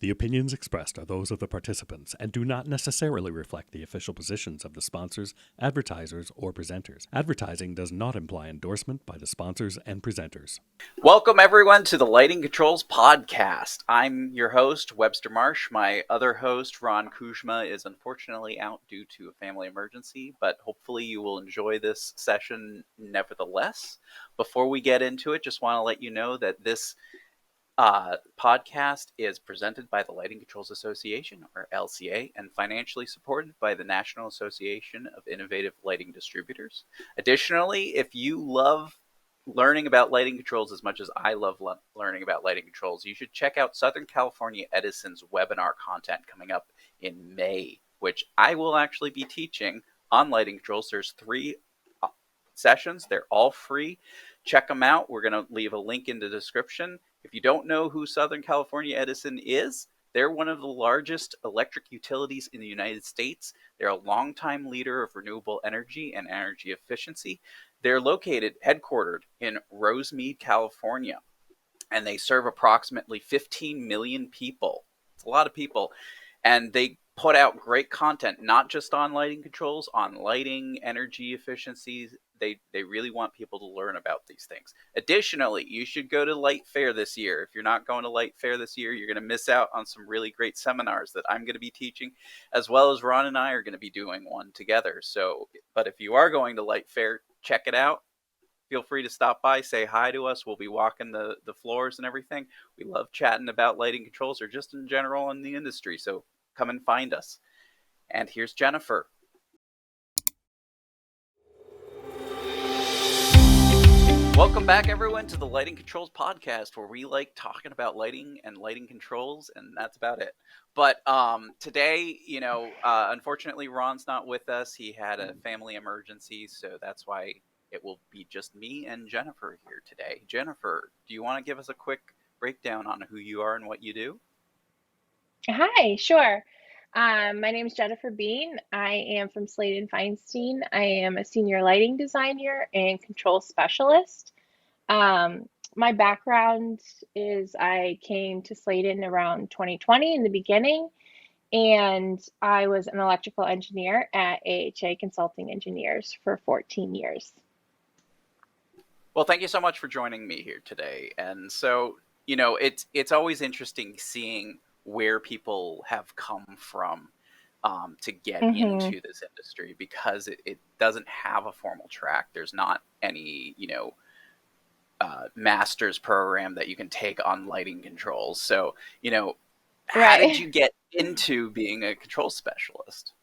The opinions expressed are those of the participants and do not necessarily reflect the official positions of the sponsors, advertisers, or presenters. Advertising does not imply endorsement by the sponsors and presenters. Welcome, everyone, to the Lighting Controls Podcast. I'm your host, Webster Marsh. My other host, Ron Kuzma, is unfortunately out due to a family emergency, but hopefully you will enjoy this session nevertheless. Before we get into it, just want to let you know that this podcast is presented by the Lighting Controls Association, or LCA, and financially supported by the National Association of Innovative Lighting Distributors. Additionally, if you love learning about lighting controls as much as I love learning about lighting controls, you should check out Southern California Edison's webinar content coming up in May, which I will actually be teaching on lighting controls. There's 3 sessions. They're all free. Check them out. We're going to leave a link in the description. If you don't know who Southern California Edison is, they're one of the largest electric utilities in the United States. They're a longtime leader of renewable energy and energy efficiency. They're headquartered in Rosemead, California, and they serve approximately 15 million people. It's a lot of people. And they put out great content, not just on lighting controls, on lighting, energy efficiencies. They really want people to learn about these things. Additionally, you should go to Light Fair this year. If you're not going to Light Fair this year, you're going to miss out on some really great seminars that I'm going to be teaching, as well as Ron and I are going to be doing one together. But if you are going to Light Fair, check it out. Feel free to stop by, say hi to us. We'll be walking the floors and everything. We love chatting about lighting controls or just in general in the industry. So come and find us. And here's Jennifer. Welcome back, everyone, to the Lighting Controls Podcast, where we like talking about lighting and lighting controls, and that's about it. But today, unfortunately, Ron's not with us. He had a family emergency, so that's why it will be just me and Jennifer here today. Jennifer, do you want to give us a quick breakdown on who you are and what you do? Hi, sure. My name is Jennifer Bean. I am from Sladen Feinstein. I am a senior lighting designer and control specialist. My background is I came to Sladen around 2020 in the beginning, and I was an electrical engineer at AHA Consulting Engineers for 14 years. Well, thank you so much for joining me here today. And so, it's always interesting seeing where people have come from to get into this industry, because it doesn't have a formal track. There's not any, master's program that you can take on lighting controls. So, how did you get into being a control specialist?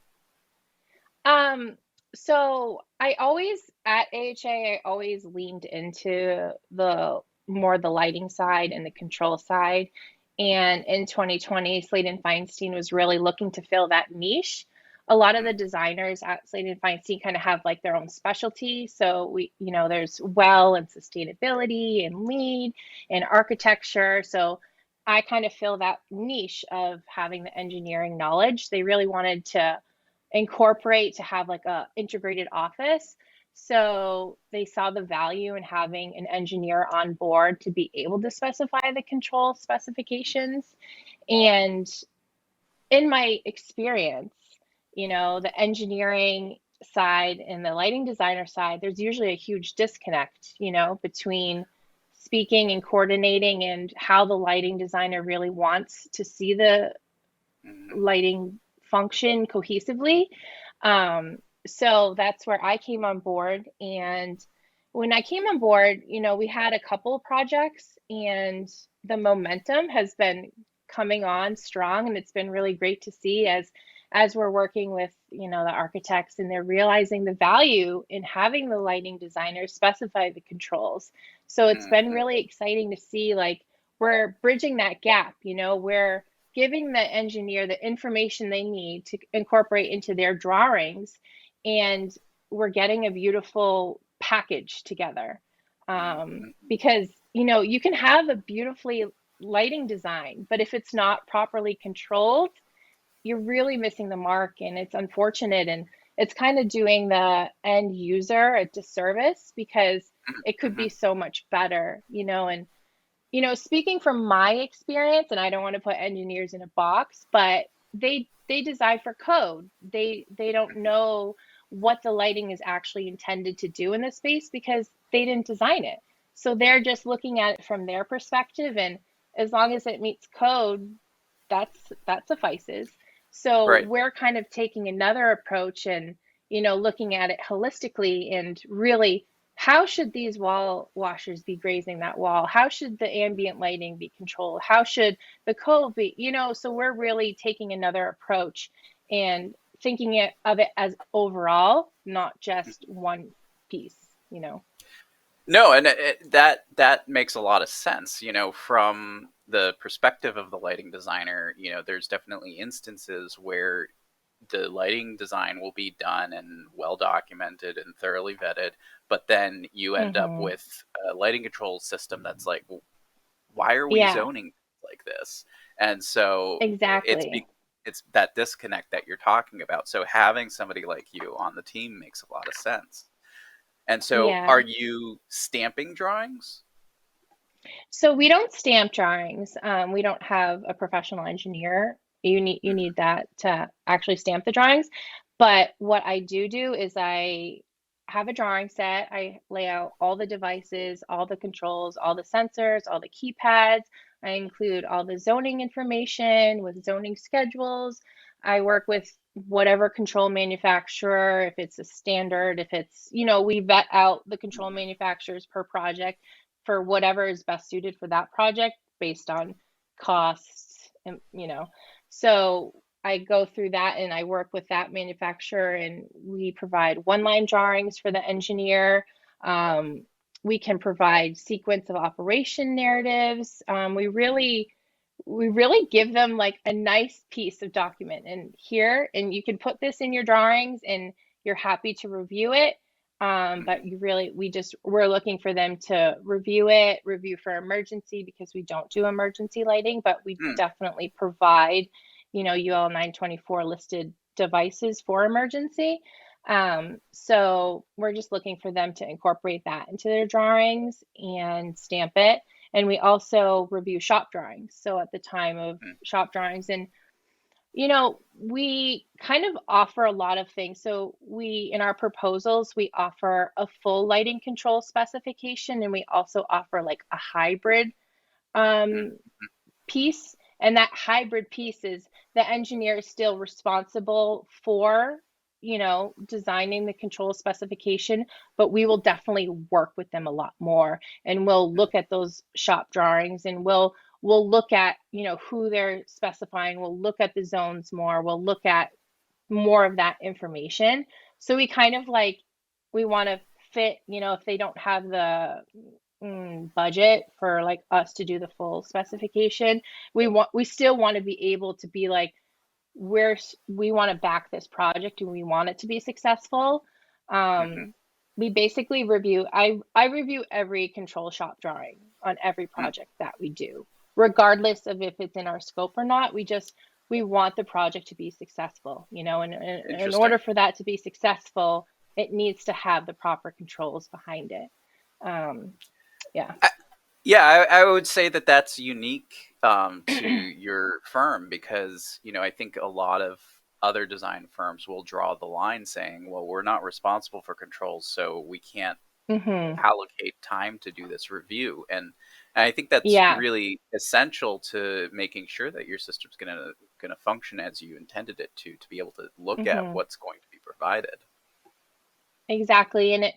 So at AHA, I always leaned into the lighting side and the control side. And in 2020, Sladen Feinstein was really looking to fill that niche. A lot of the designers at Sladen Feinstein kind of have like their own specialty. So there's well and sustainability and lean and architecture. So I kind of fill that niche of having the engineering knowledge. They really wanted to incorporate to have like a integrated office. So they saw the value in having an engineer on board to be able to specify the control specifications. And in my experience, the engineering side and the lighting designer side, there's usually a huge disconnect, between speaking and coordinating and how the lighting designer really wants to see the lighting function cohesively. So that's where I came on board. And when I came on board, we had a couple of projects, and the momentum has been coming on strong. And it's been really great to see as we're working with, the architects, and they're realizing the value in having the lighting designers specify the controls. So it's been really exciting to see, like, we're bridging that gap, we're giving the engineer the information they need to incorporate into their drawings, and we're getting a beautiful package together. Because, you can have a beautifully lighting design, but if it's not properly controlled, you're really missing the mark, and it's unfortunate, and it's kind of doing the end user a disservice, because it could be so much better, and Speaking from my experience, and I don't want to put engineers in a box, but they design for code. They don't know what the lighting is actually intended to do in the space because they didn't design it. So they're just looking at it from their perspective, and as long as it meets code, that suffices. So Right. we're kind of taking another approach and, looking at it holistically and really how should these wall washers be grazing that wall? How should the ambient lighting be controlled? How should the code be? So we're really taking another approach and thinking of it as overall, not just one piece. No, and that makes a lot of sense. From the perspective of the lighting designer, there's definitely instances where the lighting design will be done and well documented and thoroughly vetted, but then you end up Mm-hmm. with a lighting control system that's like, why are we Yeah, zoning like this? And so exactly. it's that disconnect that you're talking about. So having somebody like you on the team makes a lot of sense. And so, are Yeah. you stamping drawings? So we don't stamp drawings. We don't have a professional engineer. You need that to actually stamp the drawings. But what I do is I have a drawing set. I lay out all the devices, all the controls, all the sensors, all the keypads. I include all the zoning information with zoning schedules. I work with whatever control manufacturer, if it's a standard, if we vet out the control Mhm. manufacturers per project for whatever is best suited for that project based on costs and. So I go through that and I work with that manufacturer and we provide one line drawings for the engineer. We can provide sequence of operation narratives. We really give them like a nice piece of document and here, and you can put this in your drawings and you're happy to review it. But Mhm. we're looking for them to review it, review for emergency because we don't do emergency lighting, but we Mm. definitely provide, UL 924 listed devices for emergency. So we're just looking for them to incorporate that into their drawings and stamp it. And we also review shop drawings. So at the time of Mm. shop drawings, and we kind of offer a lot of things. So in our proposals, we offer a full lighting control specification, and we also offer like a hybrid Mm. um, piece. And that hybrid piece is the engineer is still responsible for, designing the control specification, but we will definitely work with them a lot more. And we'll Mm. look at those shop drawings and we'll look at, who they're specifying. We'll look at the zones more. We'll look at more of that information. So we kind of like, we want to fit, if they don't have the budget for like us to do the full specification, we still want to be able to be like, we want to back this project and we want it to be successful. Mhm. We basically I review every control shop drawing on every Mm. project that we do, regardless of if it's in our scope or not. We want the project to be successful, and in Interesting. order for that to be successful, it needs to have the proper controls behind it. Um, yeah. I, yeah, I would say that that's unique to your firm because I think a lot of other design firms will draw the line saying, "Well, we're not responsible for controls, so we can't Hmm. allocate time to do this review." And I think that's Yeah. really essential to making sure that your system's gonna function as you intended it to be able to look at Hmm. what's going to be provided. Exactly. And it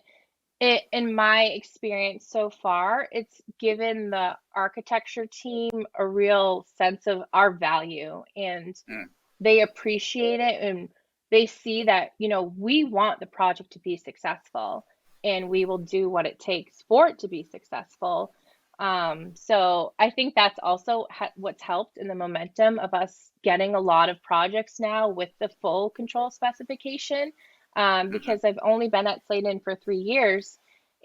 in my experience so far, it's given the architecture team a real sense of our value, and Mm. they appreciate it, and they see that, we want the project to be successful and we will do what it takes for it to be successful. So I think that's also what's helped in the momentum of us getting a lot of projects now with the full control specification. Hmm. Because I've only been at Sladen for 3 years.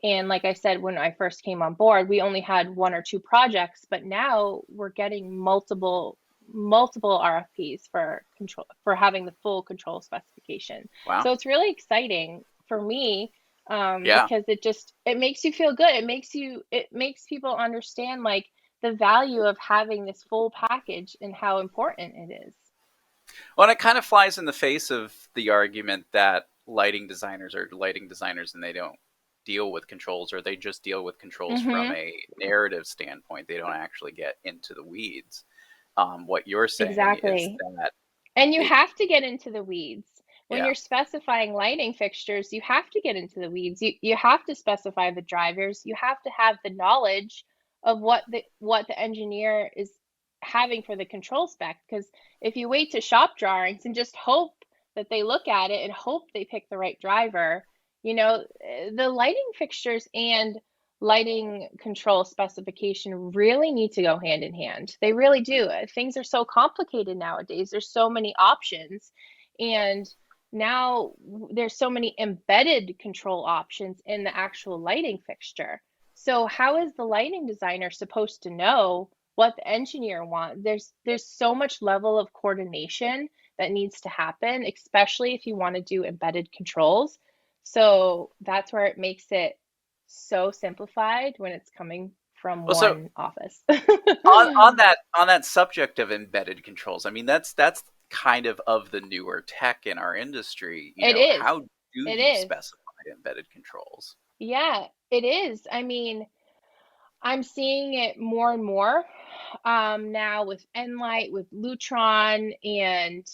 And like I said, when I first came on board, we only had one or two projects, but now we're getting multiple RFPs for having the full control specification. Wow. So it's really exciting for me, Yeah. because it makes you feel good. It makes people understand like the value of having this full package and how important it is. Well, and it kind of flies in the face of the argument that lighting designers are lighting designers and they don't deal with controls, or they just deal with controls from Mm-hmm. a narrative standpoint. They don't actually get into the weeds. What you're saying is Exactly. that And you it, have to get into the weeds. When yeah, you're specifying lighting fixtures, you have to get into the weeds. You have to specify the drivers. You have to have the knowledge of what the engineer is having for the control spec. Because if you wait to shop drawings and just hope that they look at it and hope they pick the right driver, the lighting fixtures and lighting control specification really need to go hand in hand. They really do. Things are so complicated nowadays. There's so many options. And now there's so many embedded control options in the actual lighting fixture. So how is the lighting designer supposed to know what the engineer wants? There's so much level of coordination that needs to happen, especially if you want to do embedded controls. So that's where it makes it so simplified when it's coming from well, so one office. on that subject of embedded controls, I mean that's kind of the newer tech in our industry. It is. How do It you is. specify embedded controls? Yeah, it is. I mean, I'm seeing it more and more now with Enlight, with Lutron, and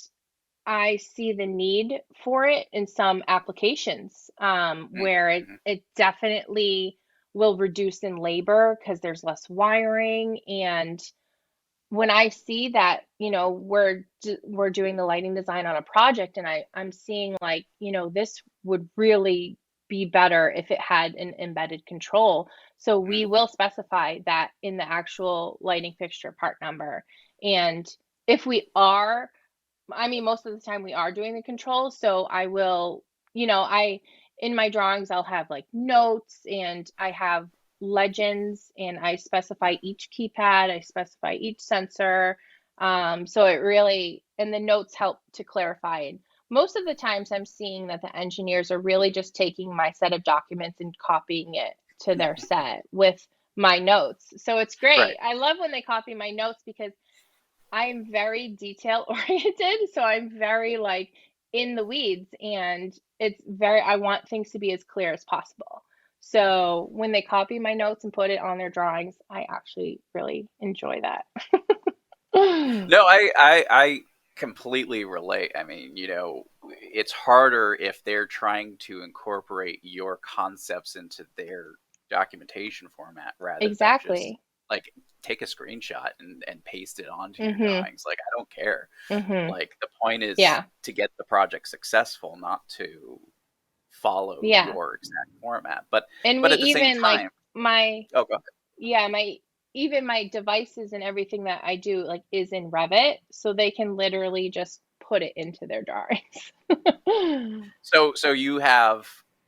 I see the need for it in some applications where it, Mhm. it definitely will reduce in labor because there's less wiring. And when I see that, we're doing the lighting design on a project, and I'm seeing like, this would really be better if it had an embedded control. So we Mhm. will specify that in the actual lighting fixture part number. And if we are, I mean, most of the time we are doing the controls, so I will, in my drawings, I'll have like notes and I have legends and I specify each keypad, I specify each sensor. So it really, and the notes help to clarify. And most of the times I'm seeing that the engineers are really just taking my set of documents and copying it to their set with my notes. So it's Right. great. I love when they copy my notes because I'm very detail oriented, so I'm very like in the weeds and I want things to be as clear as possible. So when they copy my notes and put it on their drawings, I actually really enjoy that. No, I completely relate. I mean, it's harder if they're trying to incorporate your concepts into their documentation format rather than just Exactly. like take a screenshot and paste it onto your Mhm. drawings. Like, I don't care. Mhm. Like, the point is Yeah. to get the project successful, not to follow Yeah. your exact format. But And we but at the same even like time, my oh, go ahead. yeah, my even my devices and everything that I do like is in Revit, so they can literally just put it into their drawings. So you have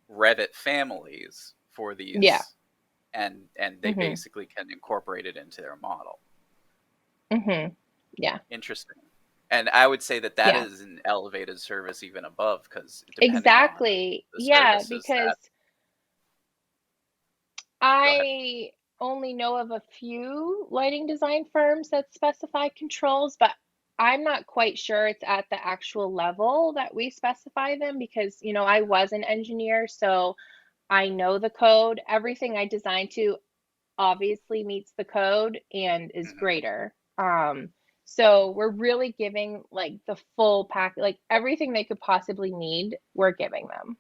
Revit families for Yeah. these, and they Mhm. basically can incorporate it into their model. Mhm. Yeah. Interesting. And I would say that that Yeah. is an elevated service even above, because depending on Exactly. the Yeah, services because that, go ahead. I only know of a few lighting design firms that specify controls, but I'm not quite sure it's at the actual level that we specify them because, I was an engineer, so I know the code. Everything I design to obviously meets the code and is Mhm. greater. So we're really giving like the full pack, like everything they could possibly need, we're giving them.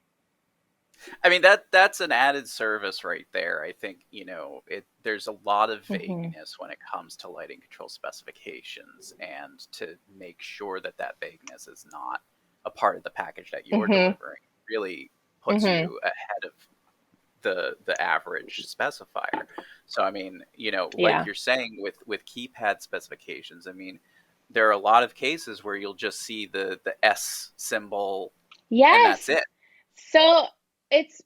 I mean, that's an added service right there. I think, there's a lot of Hmm. vagueness when it comes to lighting control specifications, and to make sure that that vagueness is not a part of the package that you're Hmm. delivering really puts Hmm. you ahead of the average specifier. So I mean, like Yeah. you're saying with keypad specifications, I mean, there are a lot of cases where you'll just see the S symbol and that's Yes. it. So it's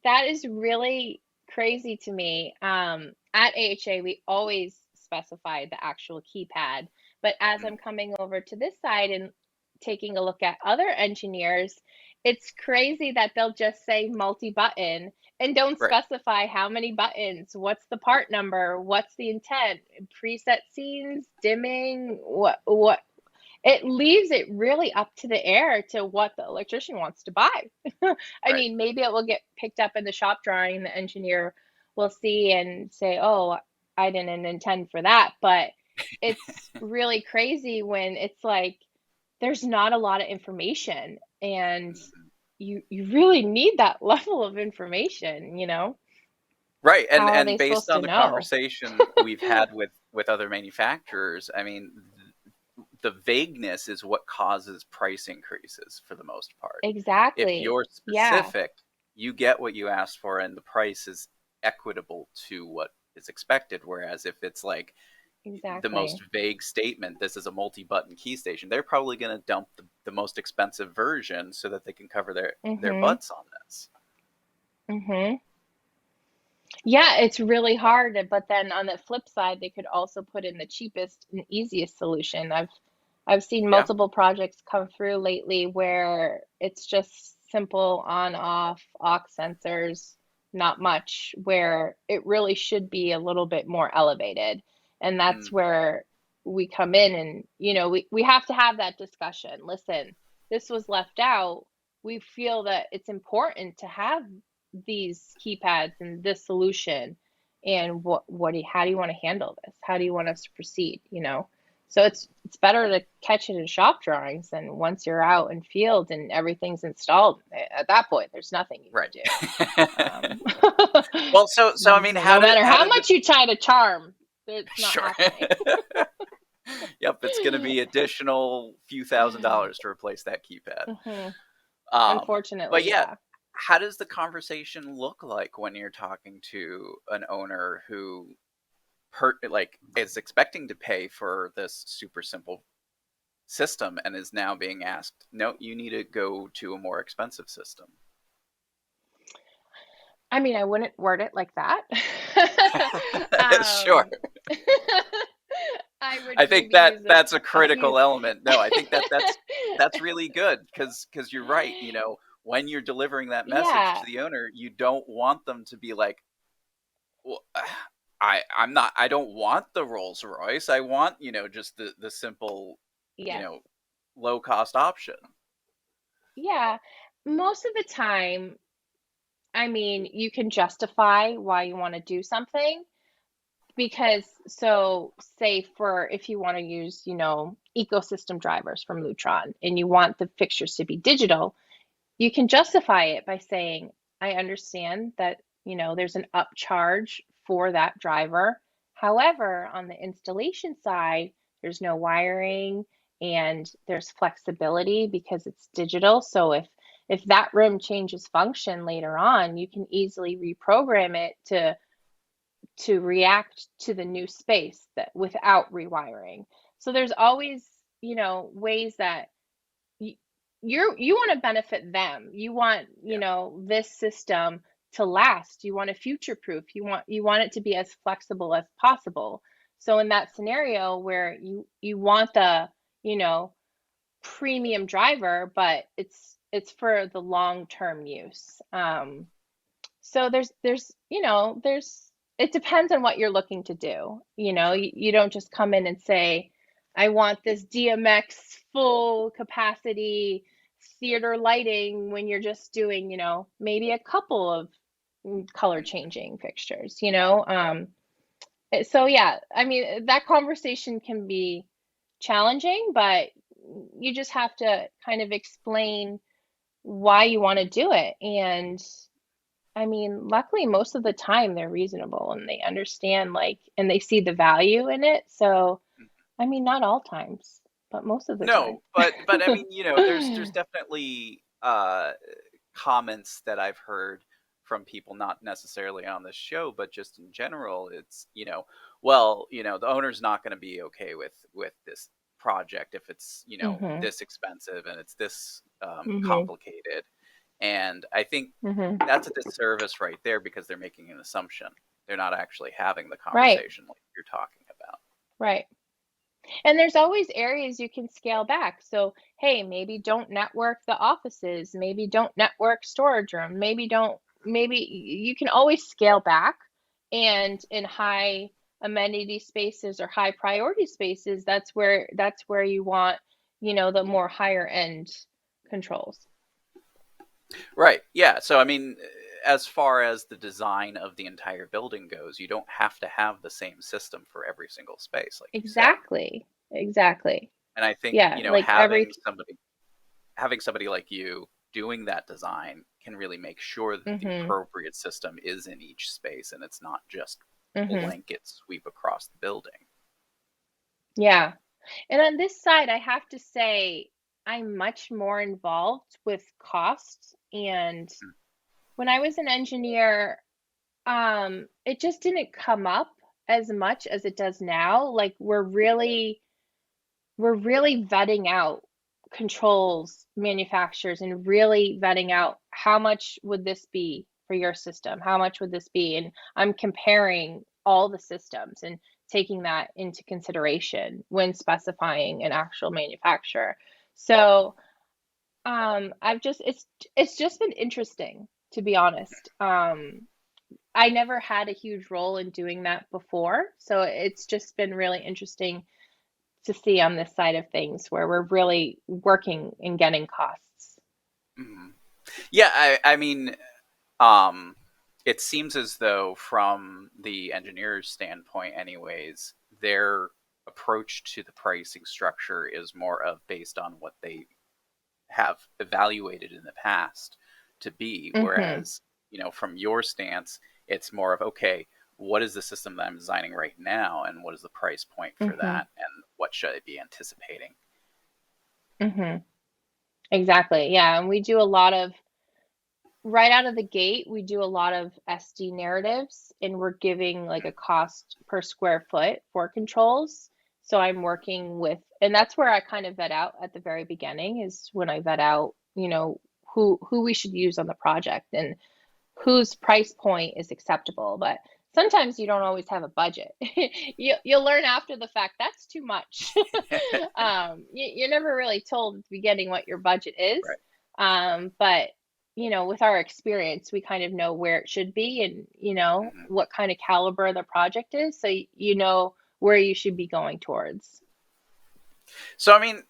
that is really crazy to me. At AHA, we always specify the actual keypad, but as Mm, I'm coming over to this side and taking a look at other engineers, it's crazy that they'll just say multi-button and don't Right. specify how many buttons, what's the part number, what's the intent, preset scenes, dimming, what it leaves it really up to the air to what the electrician wants to buy. I Right. mean, maybe it will get picked up in the shop drawing, the engineer will see and say, "Oh, I didn't intend for that." But it's really crazy when it's like there's not a lot of information, and Mhm. you really need that level of information, you know? Right, How are and they based supposed on to the know? conversation we've had with other manufacturers, I mean, the vagueness is what causes price increases for the most part. If Exactly. you're Yeah, specific, you get what you asked for, and the price is equitable to what is expected. Whereas if it's like the most exactly. vague statement, this is a multi-button key station, they're probably going to dump the most expensive version so that they can cover their Mhm. butts on this. Mhm. Yeah, it's really hard, but then on the flip side, they could also put in the cheapest and easiest solution. I've seen Yeah. multiple projects come through lately where it's just simple on off aux sensors, not much, where it really should be a little bit more elevated. And that's Hmm. where we come in and, we have to have that discussion. Listen, this was left out. We feel that it's important to have these keypads and this solution, and how do you want to handle this, how do you want us to proceed, so it's better to catch it in shop drawings than once you're out in field and everything's installed. At that point there's nothing you Right. can do. Well, so I mean, No matter how how did the much you try to charm, it's not sure. happening. Yep, it's going to be additional few $1,000s to replace that keypad. Hmm. Um, but Unfortunately, yeah, yeah. how does the conversation look like when you're talking to an owner who like is expecting to pay for this super simple system and is now being asked, no, you need to go to a more expensive system? I mean, I wouldn't word it like that. Sure. um, I would I think maybe use that's a a few. critical element. No, I think that's really good because you're right. You know, when you're delivering that message to Yeah. the owner, you don't want them to be like, well, I'm not. I don't want the Rolls Royce. I want just the simple, you Yes. know, low cost option. Yeah. Most of the time, I mean, you can justify why you want to do something because, so say for if you want to use, ecosystem drivers from Lutron and you want the fixtures to be digital, you can justify it by saying, I understand that, there's an upcharge for that driver. However, on the installation side, there's no wiring and there's flexibility because it's digital. So if that room changes function later on, you can easily reprogram it to react to the new space that without rewiring. So there's always, ways that you you want to benefit them. You want, Yeah. this system to last. You want to future proof. You want it to be as flexible as possible. So in that scenario where you want the, you know, premium driver, but it's for the long-term use. So there's it depends on what you're looking to do. Sure. You don't just come in and say, I want this DMX full capacity theater lighting when you're just doing, maybe a couple of color Mhm. changing fixtures. So yeah, I mean that conversation can be challenging, but you just have to kind of explain why you want to do it. And I mean, luckily, most of the time they're reasonable and they understand, like, and they see the value in it. So, I mean, not all times, but most of the time. No, but I mean, there's definitely comments that I've heard from people, not necessarily on this show, but just in general. It's well, the owner's not going to be okay with this project if it's Mm-hmm. this expensive and it's this Mm-hmm. complicated. And I think Mm-hmm. that's a disservice right there because they're making an assumption. They're not actually having the Right. conversation like you're talking about. Right. And there's always areas you can scale back. So, hey, maybe don't network the offices, maybe don't network storage room, maybe you can always scale back. And in high amenity spaces or high priority spaces, that's where you want, the more higher end controls. Right. Yeah. So, I mean, as far as the design of the entire building goes, you don't have to have the same system for every single space, like you said. Exactly. Exactly. And I think, Yeah, like every having somebody like you doing that design can really make sure that the mhm. appropriate system is in each space and it's not just Mhm. blanket sweep across the building. Yeah. And on this side, I have to say I'm much more involved with costs. And Mm. when I was an engineer, it just didn't come up as much as it does now. Like we're really vetting out controls manufacturers and really vetting out how much would this be for your system? How much would this be? And I'm comparing all the systems and taking that into consideration when specifying an actual manufacturer. So I've just it's just been interesting, to be honest. I never had a huge role in doing that before, so it's just been really interesting to see on this side of things where we're really working and getting costs. Mhm. Yeah, I mean, um, it seems as though, from the engineer's standpoint, anyways, their approach to the pricing structure is more of based on what they have evaluated in the past to be. Mhm. Whereas, from your stance, it's more of, okay, what is the system that I'm designing right now, and what is the price point for Mhm. that, and what should I be anticipating? Mhm. Exactly. Yeah, and we do a lot of right out of the gate, we do a lot of SD narratives, and we're giving like a cost per square foot for controls. So I'm working with, and that's where I kind of vet out at the very beginning is when I vet out, who we should use on the project and whose price point is acceptable. But sometimes you don't always have a budget. You'll learn after the fact that's too much. You're never really told at the beginning what your budget is. Right. But with our experience, we kind of know where it should be and Mhm. what kind of caliber the project is, so you know where you should be going towards. So, I mean,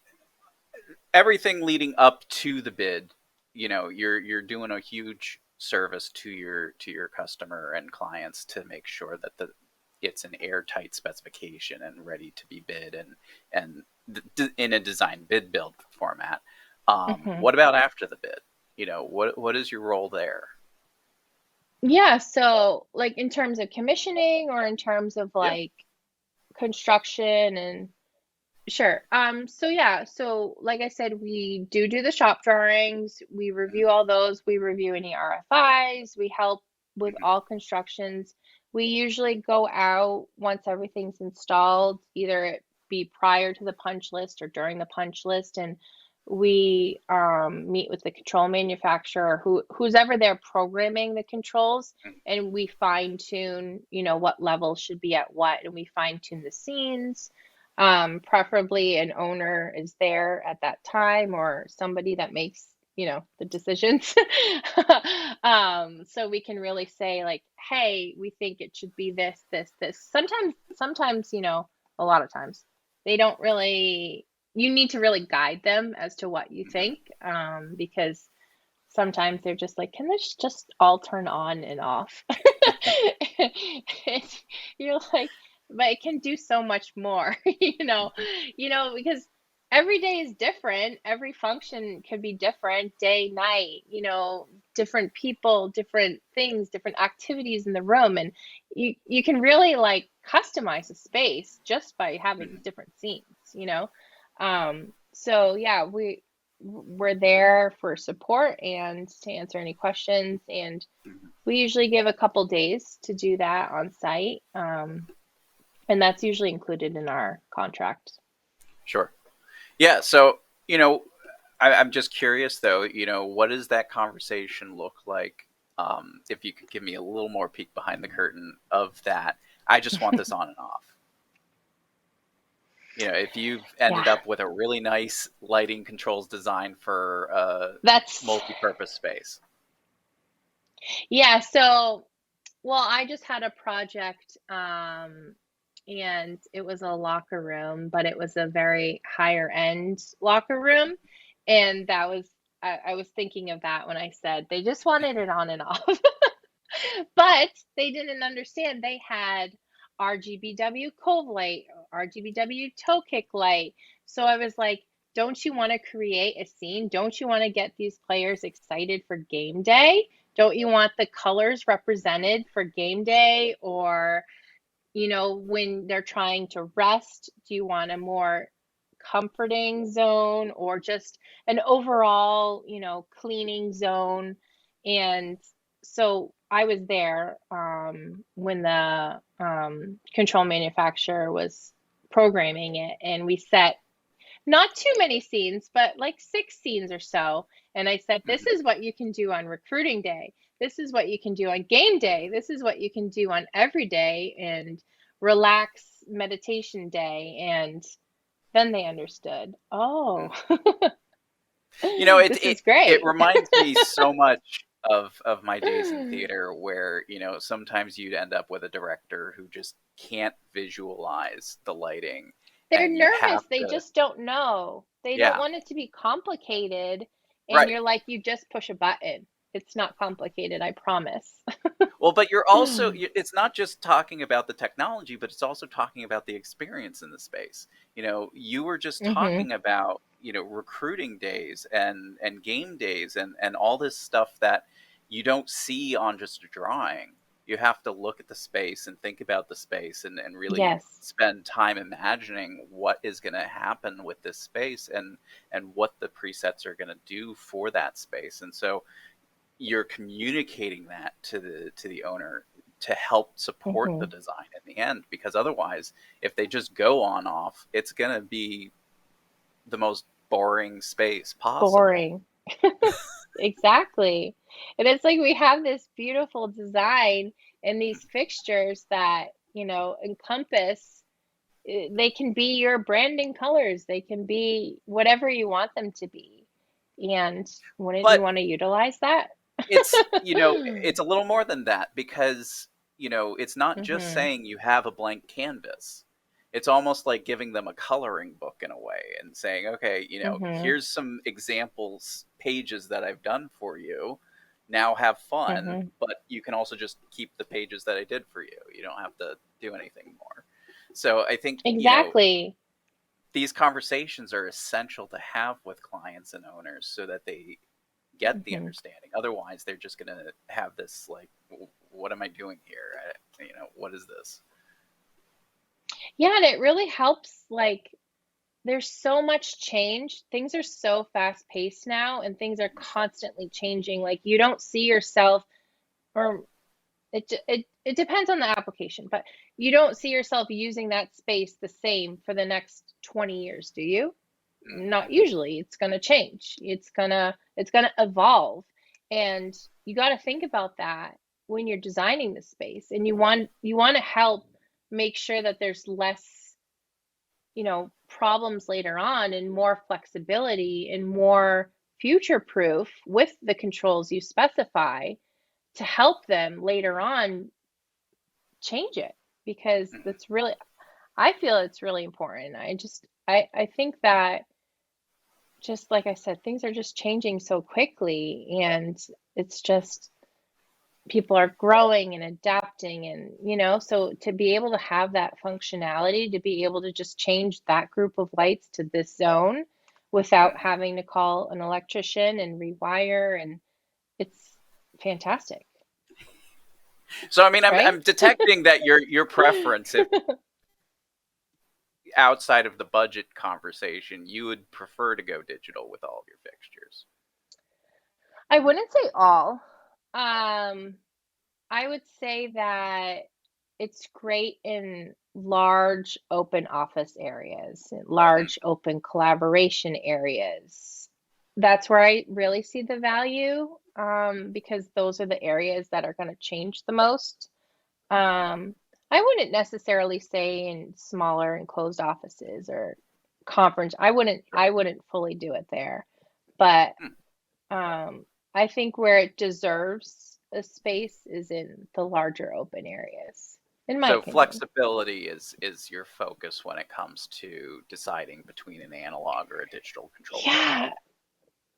everything leading up to the bid, you're doing a huge service to your customer and clients to make sure that the it's an airtight specification and ready to be bid, and in a design bid build format. Hmm. What about after the bid? What is your role there? Yeah, so like in terms of commissioning or in terms of Yeah. like construction and sure. So yeah, so like I said, we do the shop drawings, we Mhm. review all those, we review any RFIs, we help with Mhm. all constructions. We usually go out once everything's installed, either it be prior to the punch list or during the punch list, and we meet with the control manufacturer who's ever there programming the controls, Mhm. and we fine tune, what level should be at what, and we fine tune the scenes. Preferably an owner is there at that time or somebody that makes, the decisions. So we can really say like, hey, we think it should be this, this, this. Sometimes, a lot of times they don't really, you need to really guide them as to what you Mhm. think, because sometimes they're just like, can this just all turn on and off? It's, you're like, but it can do so much more, Mhm. because every day is different. Every function can be different, day, night, different people, different things, different activities in the room. And you can really like customize a space just by having Mhm. different scenes. So yeah, we're there for support and to answer any questions. And Mhm. we usually give a couple days to do that on site. And that's usually included in our contract. Sure. Yeah. So, I'm just curious, though. What does that conversation look like? If you could give me a little more peek behind the curtain of that, I just want this on and off. If you've ended Yeah, up with a really nice lighting controls design for a that's multi-purpose space. yeah. So, well, I just had a project, and it was a locker room, but it was a very higher end locker room, and that was I was thinking of that when I said they just wanted it on and off. But they didn't understand they had RGBW cove light, RGBW toe kick light. So I was like, don't you want to create a scene? Don't you want to get these players excited for game day? Don't you want the colors represented for game day? Or, when they're trying to rest, do you want a more comforting zone or just an overall, cleaning zone? And so I was there when the control manufacturer was programming it, and we set not too many scenes, but like 6 scenes or so. And I said, this Mhm. is what you can do on recruiting day. This is what you can do on game day. This is what you can do on every day and relax meditation day. And then they understood, oh, It, this it is it great. reminds me so much of my days in theater, where sometimes you'd end up with a director who just can't visualize the lighting, They're and you nervous. have They to. just don't know. They don't Yeah, want it to be complicated. And right. you're like, you just push a button. It's not complicated, I promise. Well, but you're also, it's not just talking about the technology, but it's also talking about the experience in the space. You were just Hmm. talking about, recruiting days and game days and all this stuff that you don't see on just a drawing. You have to look at the space and think about the space and really Yes. spend time imagining what is going to happen with this space and what the presets are going to do for that space. And so you're communicating that to the owner to help support the Hmm. design in the end, because otherwise, if they just go on off, it's going to be the most boring space possible. Boring. Exactly. And it's like we have this beautiful design and these fixtures that, encompass, they can be your branding colors. They can be whatever you want them to be. And wouldn't you But want to utilize that? it's a little more than that, because it's not just Hmm. saying you have a blank canvas. It's almost like giving them a coloring book in a way and saying, okay, Hmm. here's some examples pages that I've done for you. Now have fun, Hmm. but you can also just keep the pages that I did for you. You don't have to do anything more. So I think, Exactly. these conversations are essential to have with clients and owners so that they get the Hmm. understanding. Otherwise, they're just going to have this like, what am I doing here? What is this? Yeah, and it really helps. Like, there's so much change. Things are so fast paced now, and things are constantly changing. Like, you don't see yourself, or it depends on the application, but you don't see yourself using that space the same for the next 20 years, do you? Not Mm-hmm. usually. It's going to change. It's going to evolve. And you got to think about that when you're designing the space. And you want to help make sure that there's less, problems later on and more flexibility and more future proof with the controls you specify to help them later on change it, because Mm-hmm. that's really, I feel it's really important. I think that, just like I said, things are just changing so quickly, and it's just people are growing and adapting, and so to be able to have that functionality, to be able to just change that group of lights to this zone without Mm-hmm. having to call an electrician and rewire, and it's fantastic, So I mean, right? I'm detecting that your preference, if outside of the budget conversation, you would prefer to go digital with all of your fixtures. I wouldn't say all. Um, I would say that it's great in large open office areas, large open collaboration areas. That's where I really see the value, because those are the areas that are going to change the most. Um, I wouldn't necessarily say in smaller enclosed offices or conference. I wouldn't fully do it there. But Hmm, I think where it deserves a space is in the larger open areas, in my so opinion. flexibility is your focus when it comes to deciding between an analog or a digital control unit. Yeah,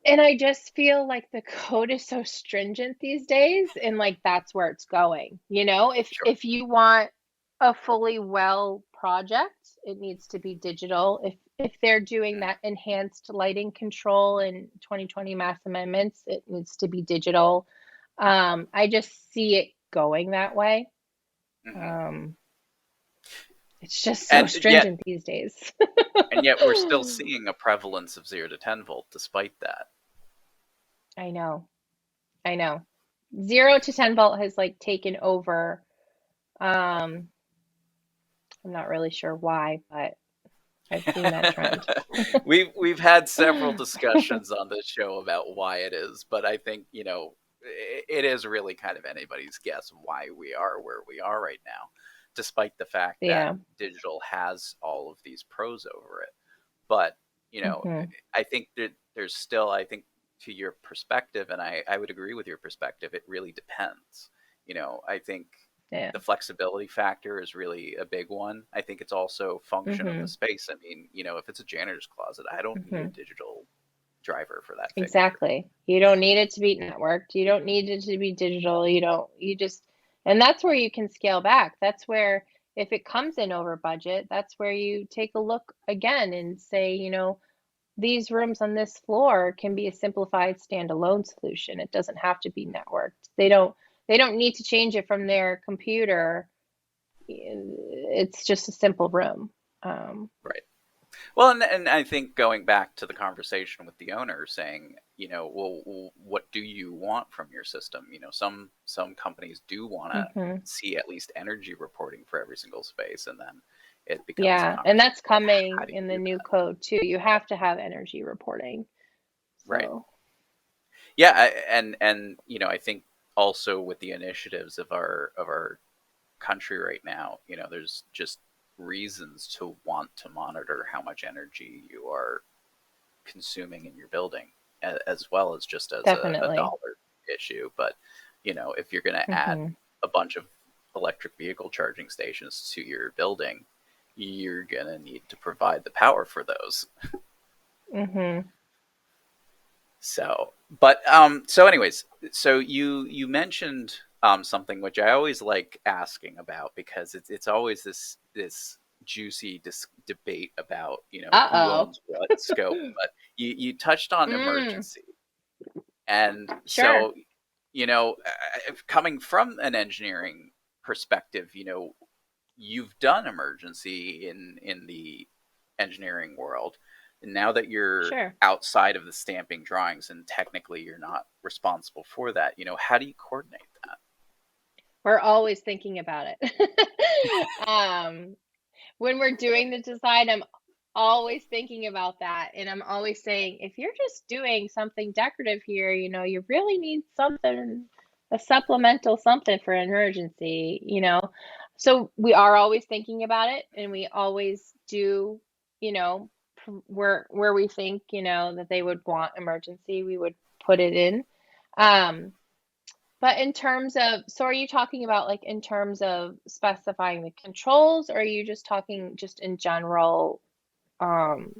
and I just feel like the code is so stringent these days, and like that's where it's going. If Sure. if you want a fully well project, it needs to be digital. If they're doing that enhanced lighting control in 2020 mass amendments, it needs to be digital. I just see it going that way. Hmm. Um, it's just so And yet, stringent these days. and yet, we're still seeing a prevalence of 0 to 10 volt despite that. I know, I know. 0 to 10 volt has like taken over. Um, I'm not really sure why, but I've seen that trend. We've had several discussions on this show about why it is, but I think it is really kind of anybody's guess why we are where we are right now, despite the fact that Yeah. digital has all of these pros over it. But Hmm. I think that there's still, I think, to your perspective, and I would agree with your perspective, it really depends. I think Yeah. the flexibility factor is really a big one. I think it's also function of the Hmm. space. I mean, if it's a janitor's closet, I don't need a Hmm. digital driver for that fixture. Exactly. You don't need it to be networked. You don't need it to be digital. You just, and that's where you can scale back. That's where, if it comes in over budget, that's where you take a look again and say, these rooms on this floor can be a simplified standalone solution. It doesn't have to be networked. They don't need to change it from their computer. It's just a simple room. Right. Well, and I think going back to the conversation with the owner saying, well, what do you want from your system? Some companies do want to Hmm. see at least energy reporting for every single space, and then it becomes a Yeah, and conversation that's about how coming do you in the do new that. code too. You have to have energy reporting. Right. So, Yeah, and I think also with the initiatives of our country right now, there's just reasons to want to monitor how much energy you are consuming in your building, as well as just as a definitely. dollar issue. But if you're going to add Hmm. a bunch of electric vehicle charging stations to your building, you're going to need to provide the power for those. Hmm. So anyways, so you mentioned something which I always like asking about, because it's always this juicy debate about who Uh-oh. owns what scope. But you touched on Mm, emergency, and sure. so coming from an engineering perspective, you've done emergency in the engineering world. And now that you're Sure. outside of the stamping drawings and technically you're not responsible for that, how do you coordinate that? We're always thinking about it. When we're doing the design, I'm always thinking about that. And I'm always saying, if you're just doing something decorative here, you really need something, a supplemental something for an emergency. So we are always thinking about it, and we always do, you know, where we think, that they would want emergency, we would put it in. Um, but in terms of, so are you talking about like in terms of specifying the controls, or are you just talking just in general? Um,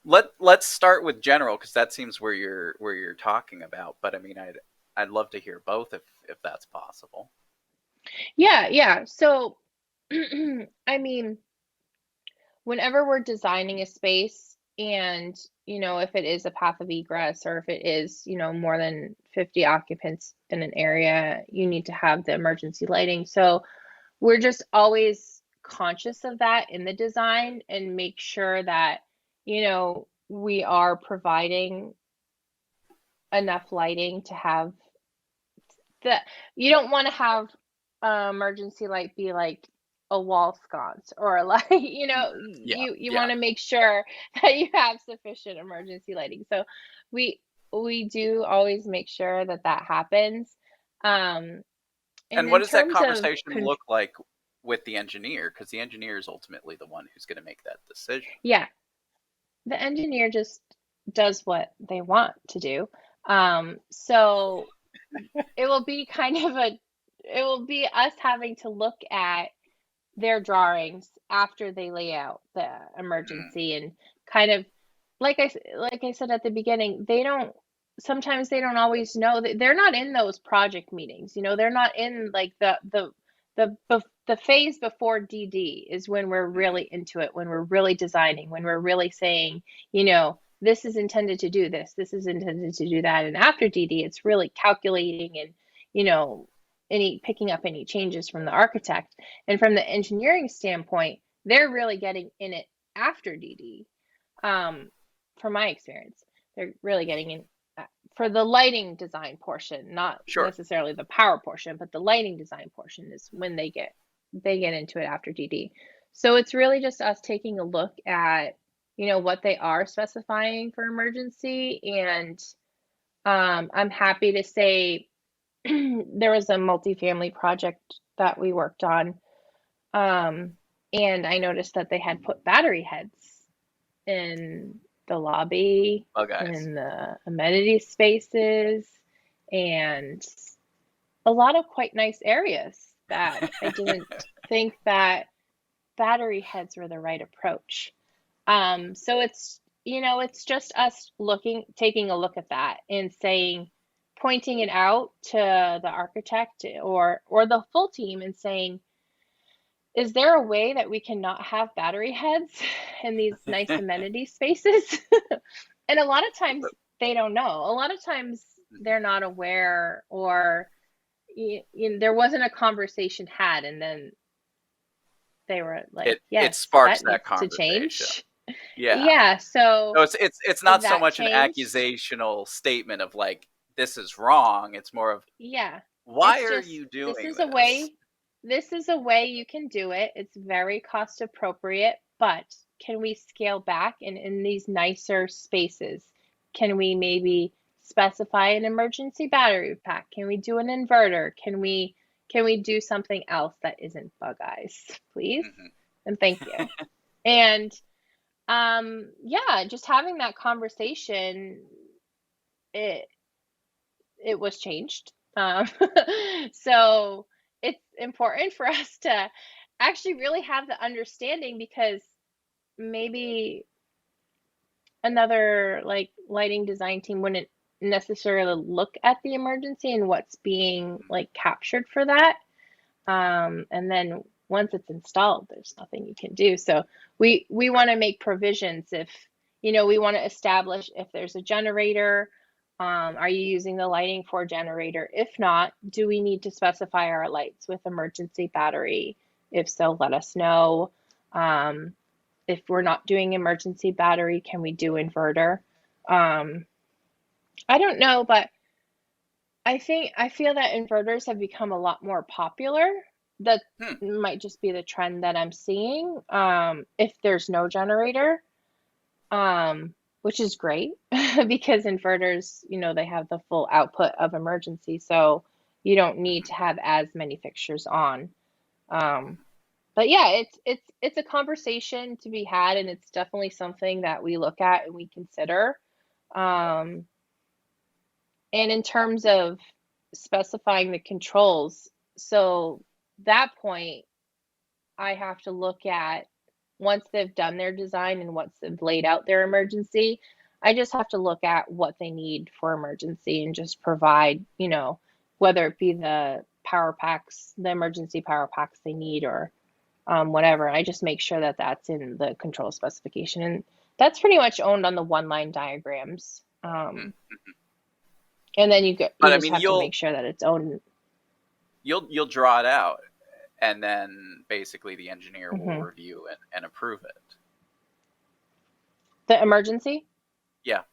Let's start with general, because that seems where you're talking about. But I mean, I'd love to hear both if that's possible. yeah, yeah. So, I mean, whenever we're designing a space and, if it is a path of egress or if it is, more than 50 occupants in an area, you need to have the emergency lighting. So, we're just always conscious of that in the design and make sure that, we are providing enough lighting to have the, you don't want to have emergency light be like a wall sconce or like, Yeah, you yeah. want to make sure that you have sufficient emergency lighting. So we we do always make sure that that happens. Um, and And what in does that terms of conversation look like with the engineer, because the engineer is ultimately the one who's going to make that decision. Yeah, the engineer just does what they want to do. So it will be it will be us having to look at their drawings after they lay out the Mm. emergency and kind of like I said at the beginning, sometimes they don't always know that they're not in those project meetings. They're not in like the phase before DD is when we're really into it, when we're really designing, when we're really saying, this is intended to do this is intended to do that. And after DD, it's really calculating and, picking up any changes from the architect. And from the engineering standpoint, they're really getting in it after DD. From my experience, they're really getting in for the lighting design portion, not Sure. necessarily the power portion, but the lighting design portion is when they get into it after DD. So it's really just us taking a look at, what they are specifying for emergency. And I'm happy to say there was a multifamily project that we worked on. And I noticed that they had put battery heads in the lobby, Bug eyes. in the amenity spaces, and a lot of quite nice areas that I didn't think that battery heads were the right approach. So it's just us taking a look at that and saying, pointing it out to the architect or the full team and saying, is there a way that we can not have battery heads in these nice amenity spaces? And a lot of times they don't know. A lot of times they're not aware, or there wasn't a conversation had, and then they were like, "Yes, it sparks that that needs to conversation. change." Yeah. Yeah. So No, it's not so that much an changed. accusational statement of like, this is wrong. It's more of, Yeah. why It's are just you this doing is a this? way. This is a way you can do it. It's very cost appropriate, but can we scale back, and in these nicer spaces, can we maybe specify an emergency battery pack? Can we do an inverter? Can we do something else that isn't bug eyes, please? Mhm. And thank you. And yeah, just having that conversation, it it was changed. So it's important for us to actually really have the understanding, because maybe another like lighting design team wouldn't necessarily look at the emergency and what's being like captured for that. And then once it's installed, there's nothing you can do. So we want to make provisions if, we want to establish if there's a generator. Are you using the lighting for a generator? If not, do we need to specify our lights with emergency battery? If so, let us know. If we're not doing emergency battery, can we do inverter? I don't know, but I feel that inverters have become a lot more popular. That Hmm. might just be the trend that I'm seeing. If there's no generator, which is great because inverters, they have the full output of emergency, so you don't need to have as many fixtures on. But yeah, it's a conversation to be had, and it's definitely something that we look at and we consider. Um, and in terms of specifying the controls, so that point, I have to look at, once they've done their design and once they've laid out their emergency, I just have to look at what they need for emergency and just provide, whether it be the power packs, the emergency power packs they need, or whatever. I just make sure that that's in the control specification. And that's pretty much owned on the one line diagrams. Hmm. And then you But I just mean, have to make sure that it's owned. you'll draw it out, and then basically the engineer will Mhm. review and approve it. The emergency? Yeah.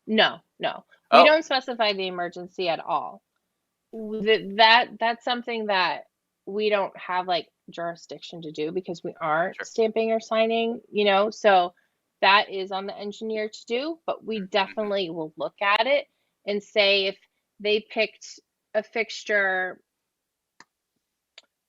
No, no. We Oh, don't specify the emergency at all. That's something that we don't have like jurisdiction to do because we aren't sure. stamping or signing, so that is on the engineer to do, but we Mhm. definitely will look at it and say if they picked a fixture,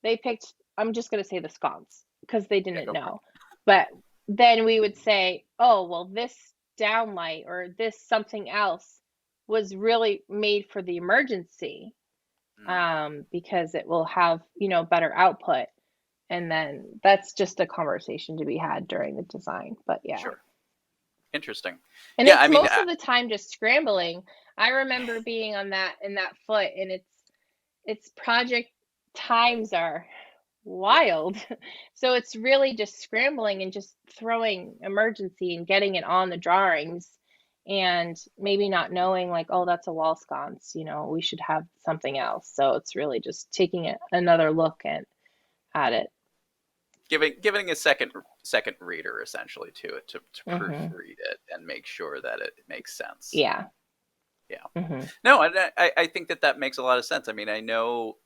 they picked I'm just going to say the sconce because they Yeah, didn't go for it. know. But then we would say, oh, well, this downlight or this something else was really made for the emergency, Mm, because it will have, better output. And then that's just a conversation to be had during the design. But yeah. sure. Interesting. And Yeah, I it's mean, most of the time just scrambling. I remember being on that in that foot, and it's project times are wild. So it's really just scrambling and just throwing emergency and getting it on the drawings, and maybe not knowing like, oh, that's a wall sconce, we should have something else. So it's really just taking another look at it. giving a second reader essentially to it to Hmm. proofread it and make sure that it makes sense. Yeah. Yeah. Hmm. No, I think that makes a lot of sense. I mean, I know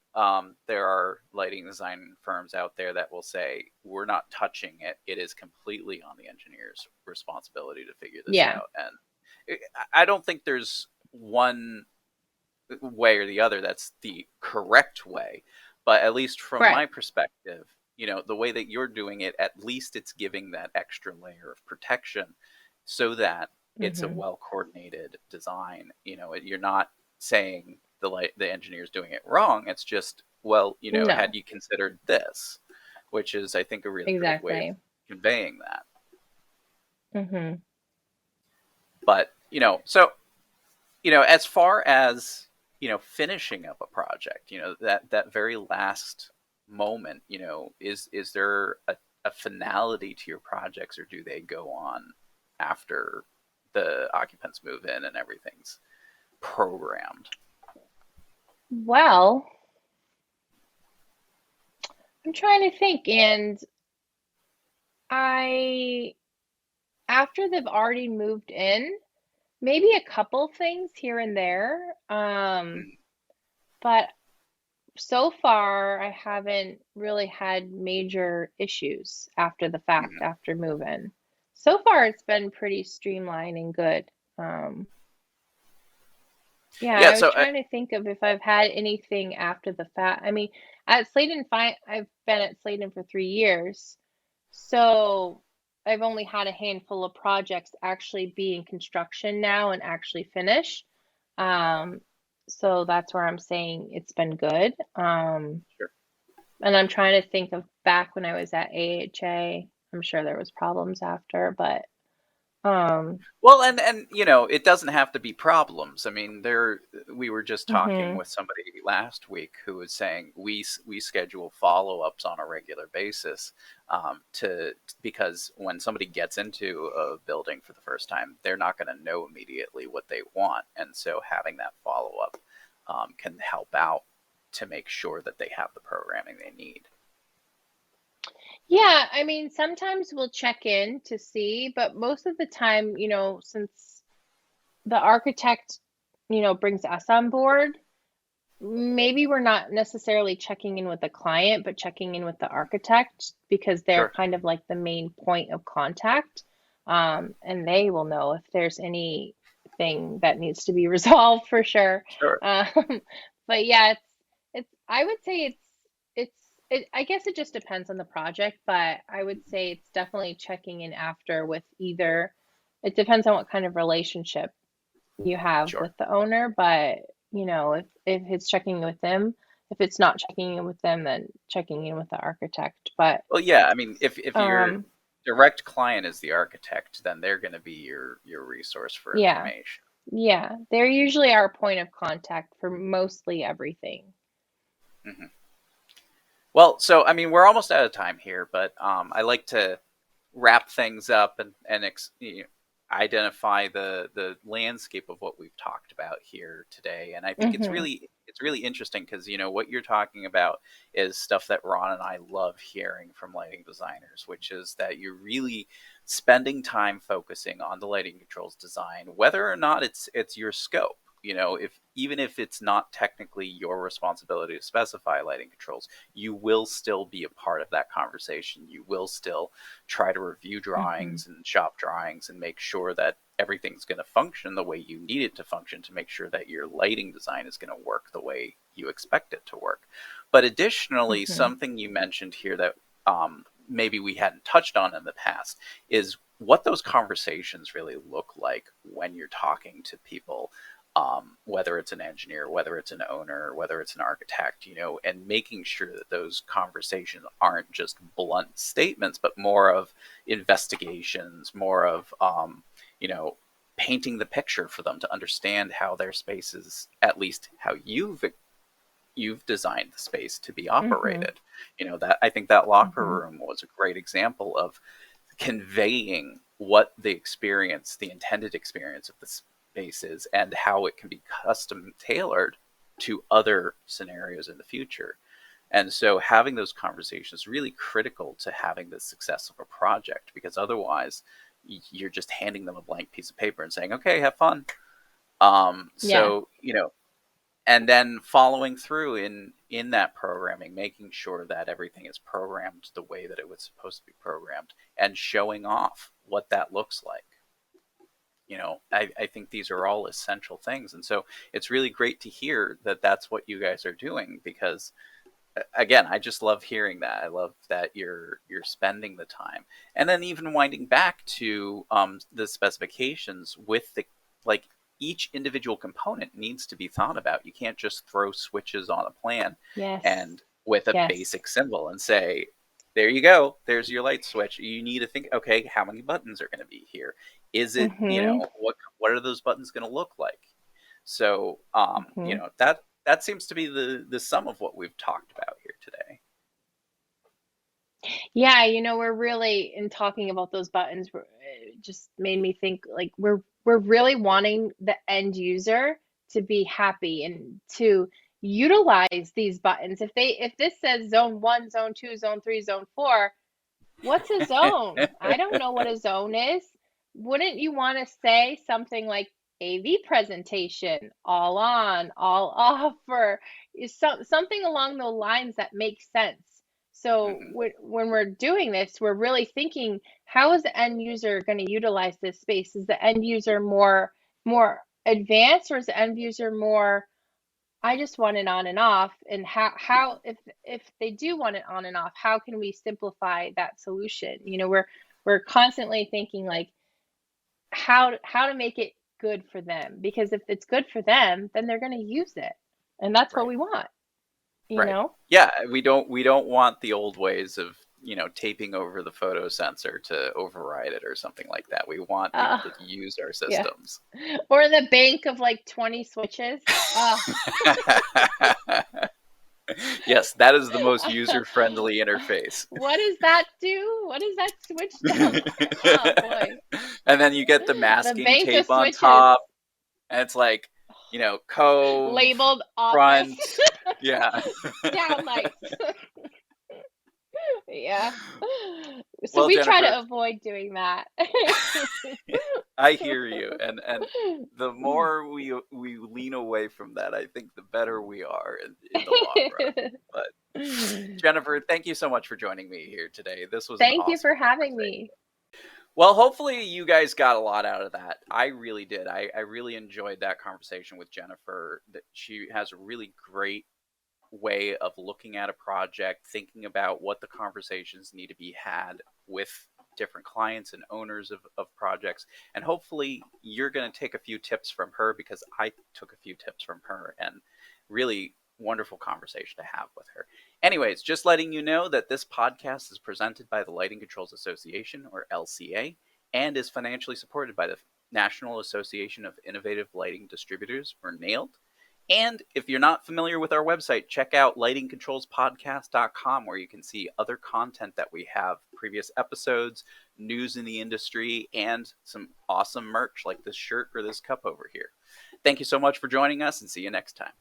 there are lighting design firms out there that will say we're not touching it. It is completely on the engineer's responsibility to figure this Yeah. out. And I don't think there's one way or the other that's the correct way, but at least from Right. my perspective, the way that you're doing it, at least it's giving that extra layer of protection so that it's a Hmm. well coordinated design. You're not saying the engineer's doing it wrong. It's just, well, had No, you considered this, which is, I think, a really good way of exactly. conveying that. Hmm. But so as far as finishing up a project, that very last moment, is there a finality to your projects, or do they go on after the occupants move in and everything's programmed? Well, I'm trying to think, and I after they've already moved in, maybe a couple things here and there. Mm, But so far I haven't really had major issues after the fact, mhm. after move-in. So far it's been pretty streamlined and good. Um, yeah, Yeah, I was so trying to think of if I've had anything after the fact. I mean, at Sladen Fine, I've been at Sladen for 3 years, so I've only had a handful of projects actually be in construction now and actually finish. Um, so that's where I'm saying it's been good. sure. And I'm trying to think of back when I was at AHA. I'm sure there was problems after, but um, Well, and it doesn't have to be problems. I mean, we were just talking mhm, with somebody last week who was saying we schedule follow-ups on a regular basis, to because when somebody gets into a building for the first time, they're not going to know immediately what they want, and so having that follow-up can help out to make sure that they have the programming they need. yeah, I mean, sometimes we'll check in to see, but most of the time, since the architect, brings us on board, maybe we're not necessarily checking in with the client, but checking in with the architect because they're Sure, kind of like the main point of contact. And they will know if there's anything that needs to be resolved for sure. sure. Um, but yeah, I would say I guess it just depends on the project, but I would say it's definitely checking in after with either, it depends on what kind of relationship you have Sure. with the owner, but if it's checking in with them, if it's not checking in with them, then checking in with the architect. But Well, yeah, I mean, if your um, direct client is the architect, then they're going to be your resource for yeah, information. yeah, they're usually our point of contact for mostly everything. Hmm. Well, so I mean, we're almost out of time here, but I like to wrap things up and identify the landscape of what we've talked about here today. And I think Hmm. it's really interesting because what you're talking about is stuff that Ron and I love hearing from lighting designers, which is that you're really spending time focusing on the lighting controls design, whether or not it's your scope. If even if it's not technically your responsibility to specify lighting controls, you will still be a part of that conversation. You will still try to review Hmm. drawings and shop drawings and make sure that everything's going to function the way you need it to function, to make sure that your lighting design is going to work the way you expect it to work. But additionally, something you mentioned here that maybe we hadn't touched on in the past is what those conversations really look like when you're talking to people, whether it's an engineer, whether it's an owner, whether it's an architect, and making sure that those conversations aren't just blunt statements, but more of investigations, more of, painting the picture for them to understand how their space is, at least how you've designed the space to be operated. That I think that locker room was a great example of conveying what the intended experience of the space is, and how it can be custom tailored to other scenarios in the future. And so having those conversations is really critical to having the success of a project, because otherwise you're just handing them a blank piece of paper and saying, okay, have fun. And then following through in that programming, making sure that everything is programmed the way that it was supposed to be programmed, and showing off what that looks like. I think these are all essential things. And so it's really great to hear that that's what you guys are doing, because again, I just love hearing that. I love that you're spending the time. And then even winding back to the specifications with each individual component needs to be thought about. You can't just throw switches on a plan and with a basic symbol and say, there you go, there's your light switch. You need to think, okay, how many buttons are going to be here? Is it, what are those buttons going to look like? So, that seems to be the sum of what we've talked about here today. Yeah, we're really, in talking about those buttons, it just made me think, like, we're really wanting the end user to be happy and to utilize these buttons. If this says zone 1, zone 2, zone 3, zone 4, what's a zone? I don't know what a zone is. Wouldn't you want to say something like AV presentation, all on, all off, or something along those lines that makes sense? So when we're doing this, we're really thinking, how is the end user going to utilize this space? Is the end user more advanced, or is the end user more, I just want it on and off? And how if they do want it on and off, how can we simplify that solution? We're constantly thinking, like, how to make it good for them, because if it's good for them, then they're going to use it, and that's what we want. Yeah, we don't want the old ways of taping over the photo sensor to override it or something like that. We want people to use our systems. Or the bank of like 20 switches. Yes, that is the most user-friendly interface. What does that do? What does that switch do? Oh boy. And then you get the masking tape on top, and it's like, code labeled front. office. Yeah. Down lights. Yeah. So we Jennifer, try to avoid doing that. I hear you, and the more we lean away from that, I think the better we are in the long run. But Jennifer, thank you so much for joining me here today. This was thank you for having me. Well, hopefully you guys got a lot out of that. I really did. I really enjoyed that conversation with Jennifer. That she has a really great way of looking at a project, thinking about what the conversations need to be had with different clients and owners of projects. And hopefully you're going to take a few tips from her, because I took a few tips from her, and really wonderful conversation to have with her. Anyways, just letting you know that this podcast is presented by the Lighting Controls Association, or LCA, and is financially supported by the National Association of Innovative Lighting Distributors, or NAILD. And if you're not familiar with our website, check out lightingcontrolspodcast.com, where you can see other content that we have, previous episodes, news in the industry, and some awesome merch like this shirt or this cup over here. Thank you so much for joining us, and see you next time.